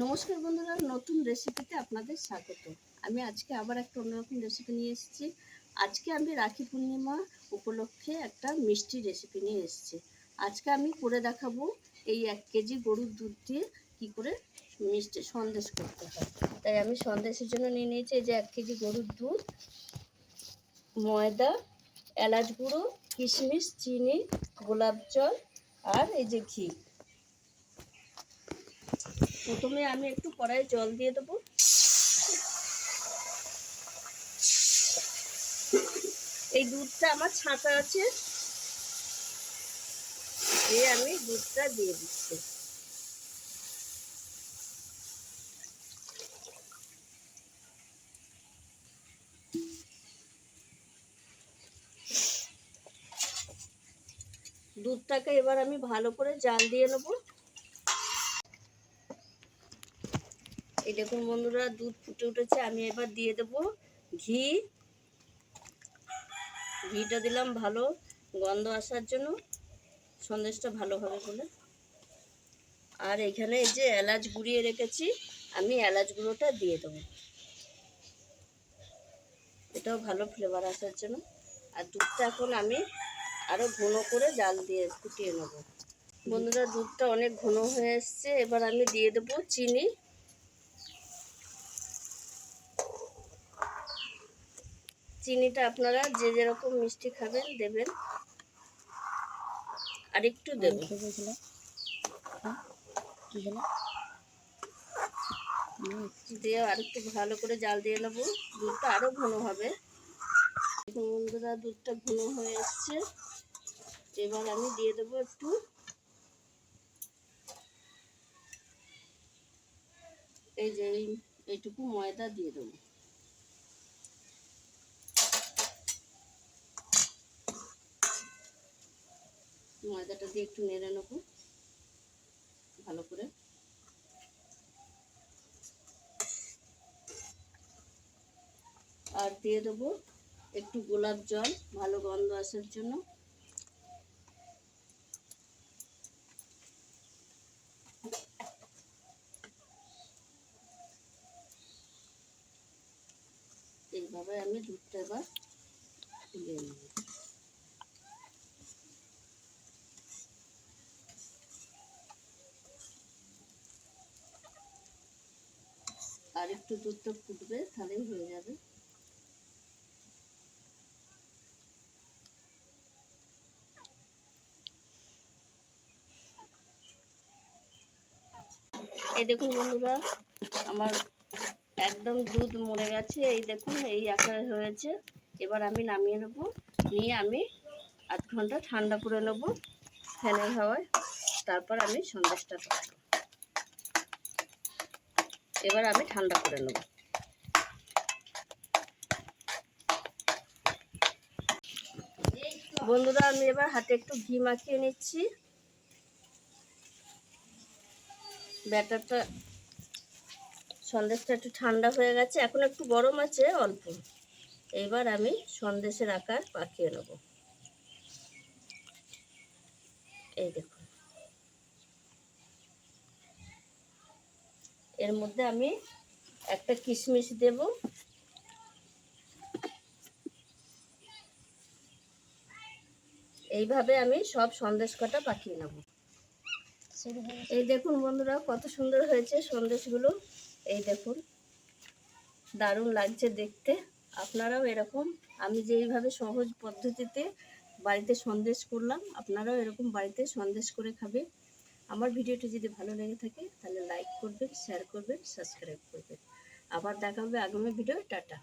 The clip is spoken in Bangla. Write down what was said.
নমস্কার বন্ধুরা, নতুন রেসিপিতে আপনাদের স্বাগত। আমি আজকে আবার একটা অন্যরকম রেসিপি নিয়ে এসেছি। আজকে আমি রাখি পূর্ণিমা উপলক্ষে একটা মিষ্টি রেসিপি নিয়ে এসেছি। আজকে আমি করে দেখাবো এই 1 কেজি গরুর দুধ দিয়ে কি করে মিষ্টি সন্দেশ করতে হয়। তাই আমি সন্দেশের জন্য নিয়ে নিয়েছি এই যে 1 কেজি গরুর দুধ, ময়দা, এলাচ গুঁড়ো, কিশমিশ, চিনি, গোলাপ জল আর এই যে ঘি। প্রথমে আমি একটু কড়াইয়ে জল দিয়ে দেবো। এই দুধটা আমার ছাঁকা আছে, দিয়ে আমি দুধটা দিয়ে দিচ্ছি। দুধটাকে এবার আমি ভালো করে জাল দিয়ে নেব। এই দেখুন বন্ধুরা, দুধ ফুটে উঠেছে। আমি এবার দিয়ে দেব ঘি। ঘিটা দিলাম ভালো গন্ধ আসার জন্য, সন্দেশটা ভালো হবে বলে। আর এখানে এই যে এলাচ গুঁড়িয়ে রেখেছি, আমি এলাচ গুঁড়োটা দিয়ে দেবো, এটাও ভালো ফ্লেভার আসার জন্য। আর দুধটা এখন আমি আরও ঘন করে জাল দিয়ে ফুটিয়ে নেব। বন্ধুরা, দুধটা অনেক ঘন হয়ে এসছে। এবার আমি দিয়ে দেবো চিনি। চিনিটা আপনারা যে যেরকম মিষ্টি খাবেন দেবেন, আর একটু দেবেন। দিয়ে আর একটু ভালো করে জাল দিয়ে নেবো, দুধটা আরও ঘন হবে। বন্ধুরা, দুধটা ঘন হয়ে এসছে। এবার আমি দিয়ে দেবো একটু এই যে এইটুকু ময়দা দিয়ে দেবো। ময়দাটা দিয়ে একটু নেড়ে নেবো ভালো করে। আর দিয়ে দেবো একটু গোলাপ জল, ভালো গন্ধ আসার জন্য। এইভাবে আমি দুধটা এবার তুলে নেব। আর একটু দুধটা ফুটবে, তাহলেই হয়ে যাবে। এই দেখুন বন্ধুরা, আমার একদম দুধ মরে গেছে। এই দেখুন এই আকারে হয়েছে। এবার আমি নামিয়ে নেব, নিয়ে আমি আধ ঘন্টা ঠান্ডা করে নেব ফ্যানের হাওয়ায়। তারপর আমি সন্দেশটা করব। এবার আমি ঠান্ডা করে নেব। বন্ধুরা, আমি এবার হাতে একটু ঘি মাখিয়ে নিচ্ছি। ব্যাটারটা সন্দেশটা একটু ঠান্ডা হয়ে গেছে, এখন একটু গরম আছে অল্প। এবার আমি সন্দেশের আকার পাকিয়ে নেব। এই দেখুন, এর মধ্যে আমি একটা কিশমিশ দেব। এইভাবে আমি সব সন্দেশ কটা পাকিয়ে নেব। এই দেখুন বন্ধুরা, কত সুন্দর হয়েছে সন্দেশগুলো। এই দেখুন, দারুণ লাগছে দেখতে। আপনারাও এরকম, আমি যেইভাবে সহজ পদ্ধতিতে বাড়িতে সন্দেশ করলাম, আপনারাও এরকম বাড়িতে সন্দেশ করে খাবে। আমার ভিডিওটি যদি ভালো লেগে থাকে তাহলে লাইক করবেন, শেয়ার করবেন, সাবস্ক্রাইব করবেন। আবার দেখা হবে আগামী ভিডিও। টাটা।